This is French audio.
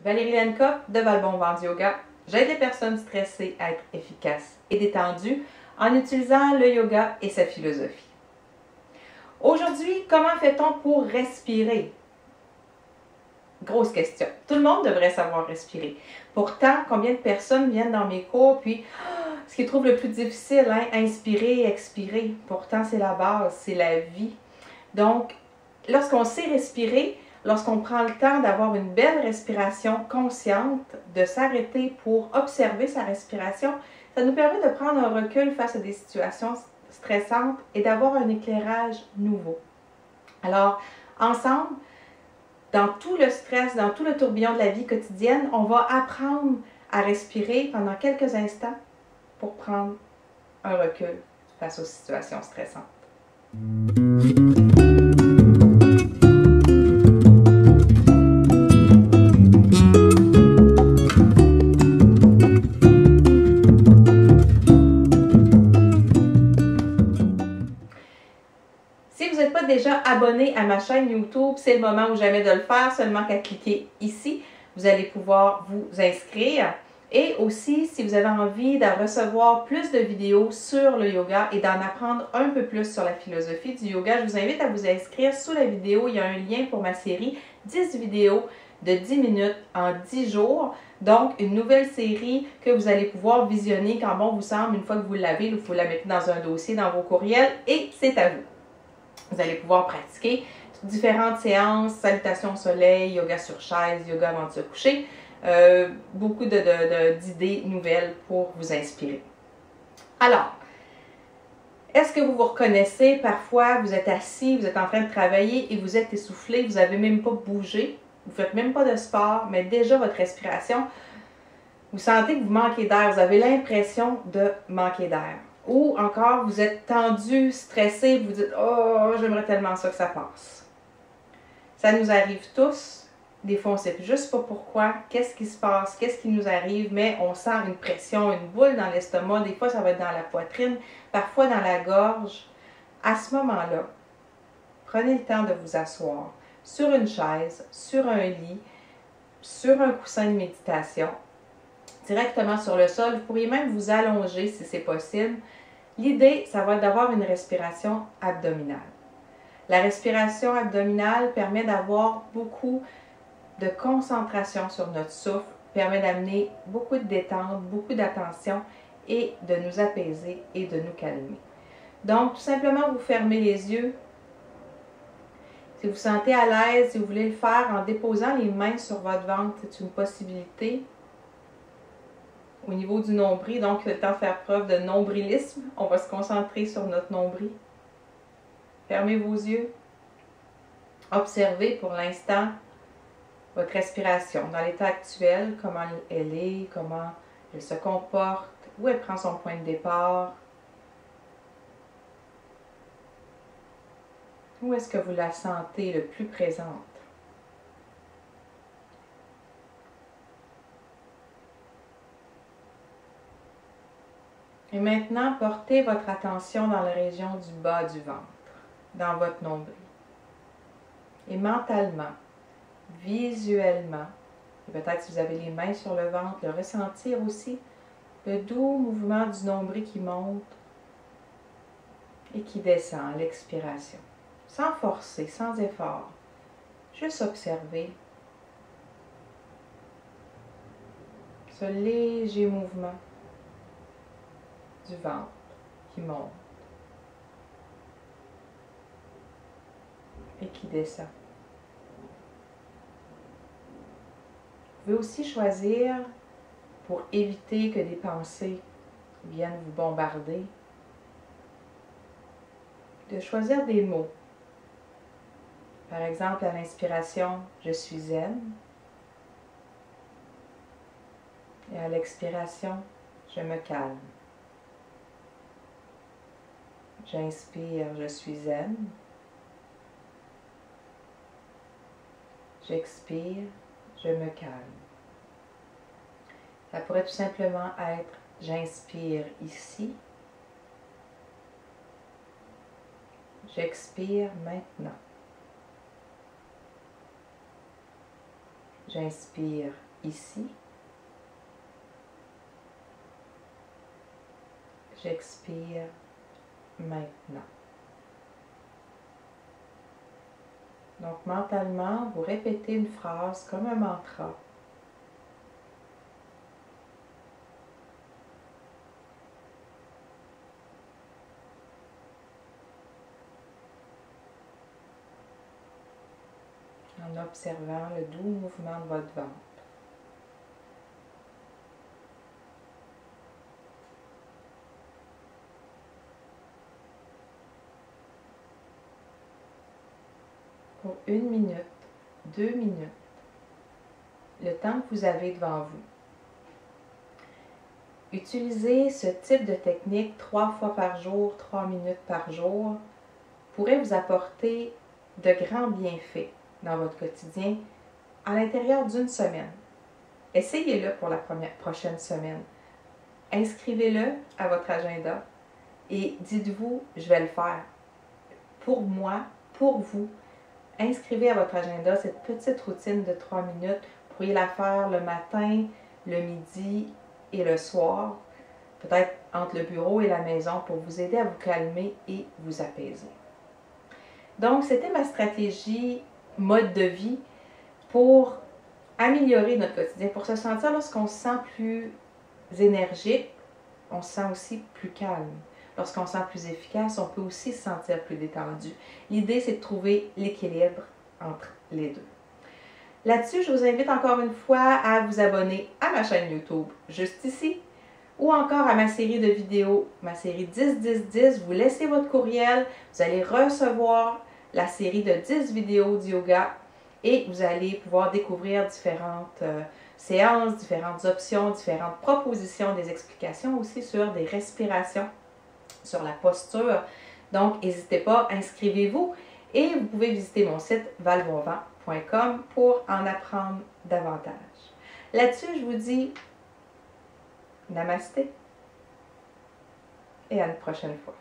Valérie Lenka de Valbon Vente Yoga. J'aide les personnes stressées à être efficaces et détendues en utilisant le yoga et sa philosophie. Aujourd'hui, comment fait-on pour respirer? Grosse question. Tout le monde devrait savoir respirer. Pourtant, combien de personnes viennent dans mes cours, puis ce qu'ils trouvent le plus difficile, inspirer, expirer. Pourtant, c'est la base, c'est la vie. Donc, lorsqu'on sait respirer, lorsqu'on prend le temps d'avoir une belle respiration consciente, de s'arrêter pour observer sa respiration, ça nous permet de prendre un recul face à des situations stressantes et d'avoir un éclairage nouveau. Alors, ensemble, dans tout le stress, dans tout le tourbillon de la vie quotidienne, on va apprendre à respirer pendant quelques instants pour prendre un recul face aux situations stressantes. Si vous n'êtes pas déjà abonné à ma chaîne YouTube, c'est le moment ou jamais de le faire, seulement qu'à cliquer ici. Vous allez pouvoir vous inscrire. Et aussi, si vous avez envie de recevoir plus de vidéos sur le yoga et d'en apprendre un peu plus sur la philosophie du yoga, je vous invite à vous inscrire. Sous la vidéo, il y a un lien pour ma série 10 vidéos de 10 minutes en 10 jours. Donc, une nouvelle série que vous allez pouvoir visionner quand bon vous semble. Une fois que vous l'avez, vous la mettez dans un dossier, dans vos courriels et c'est à vous. Vous allez pouvoir pratiquer différentes séances, salutations au soleil, yoga sur chaise, yoga avant de se coucher. Beaucoup d'idées nouvelles pour vous inspirer. Alors, est-ce que vous vous reconnaissez? Parfois, vous êtes assis, vous êtes en train de travailler et vous êtes essoufflé, vous n'avez même pas bougé, vous ne faites même pas de sport, mais déjà votre respiration, vous sentez que vous manquez d'air, vous avez l'impression de manquer d'air. Ou encore, vous êtes tendu, stressé, vous dites « Oh, j'aimerais tellement ça que ça passe ». Ça nous arrive tous. Des fois, on ne sait juste pas pourquoi, qu'est-ce qui se passe, qu'est-ce qui nous arrive, mais on sent une pression, une boule dans l'estomac. Des fois, ça va être dans la poitrine, parfois dans la gorge. À ce moment-là, prenez le temps de vous asseoir sur une chaise, sur un lit, sur un coussin de méditation, directement sur le sol. Vous pourriez même vous allonger si c'est possible. L'idée, ça va être d'avoir une respiration abdominale. La respiration abdominale permet d'avoir beaucoup de concentration sur notre souffle, permet d'amener beaucoup de détente, beaucoup d'attention et de nous apaiser et de nous calmer. Donc, tout simplement, vous fermez les yeux. Si vous vous sentez à l'aise, si vous voulez le faire en déposant les mains sur votre ventre, c'est une possibilité. Au niveau du nombril, donc c'est le temps de faire preuve de nombrilisme. On va se concentrer sur notre nombril. Fermez vos yeux. Observez pour l'instant votre respiration dans l'état actuel, comment elle est, comment elle se comporte, où elle prend son point de départ. Où est-ce que vous la sentez le plus présente? Et maintenant, portez votre attention dans la région du bas du ventre, dans votre nombril. Et mentalement, visuellement, et peut-être si vous avez les mains sur le ventre, le ressentir aussi, le doux mouvement du nombril qui monte et qui descend à l'expiration. Sans forcer, sans effort, juste observer ce léger mouvement du ventre qui monte et qui descend. Vous pouvez aussi choisir, pour éviter que des pensées viennent vous bombarder, de choisir des mots. Par exemple, à l'inspiration, je suis zen. Et à l'expiration, je me calme. J'inspire, je suis zen. J'expire, je me calme. Ça pourrait tout simplement être j'inspire ici. J'expire maintenant. J'inspire ici. J'expire maintenant. Donc, mentalement, vous répétez une phrase comme un mantra. En observant le doux mouvement de votre ventre. Pour 1 minute, 2 minutes, le temps que vous avez devant vous. Utilisez ce type de technique 3 fois par jour, 3 minutes par jour, pourrait vous apporter de grands bienfaits dans votre quotidien à l'intérieur d'une semaine. Essayez-le pour la prochaine semaine. Inscrivez-le à votre agenda et dites-vous, je vais le faire. Pour moi, pour vous, inscrivez à votre agenda cette petite routine de 3 minutes. Vous pourriez la faire le matin, le midi et le soir, peut-être entre le bureau et la maison pour vous aider à vous calmer et vous apaiser. Donc, c'était ma stratégie mode de vie pour améliorer notre quotidien, pour se sentir lorsqu'on se sent plus énergique, on se sent aussi plus calme. Lorsqu'on se sent plus efficace, on peut aussi se sentir plus détendu. L'idée, c'est de trouver l'équilibre entre les deux. Là-dessus, je vous invite encore une fois à vous abonner à ma chaîne YouTube, juste ici, ou encore à ma série de vidéos, ma série 10-10-10. Vous laissez votre courriel, vous allez recevoir la série de 10 vidéos de yoga et vous allez pouvoir découvrir différentes séances, différentes options, différentes propositions, des explications aussi sur des respirations, sur la posture. Donc, n'hésitez pas, inscrivez-vous et vous pouvez visiter mon site valbonvent.com pour en apprendre davantage. Là-dessus, je vous dis namasté et à une prochaine fois.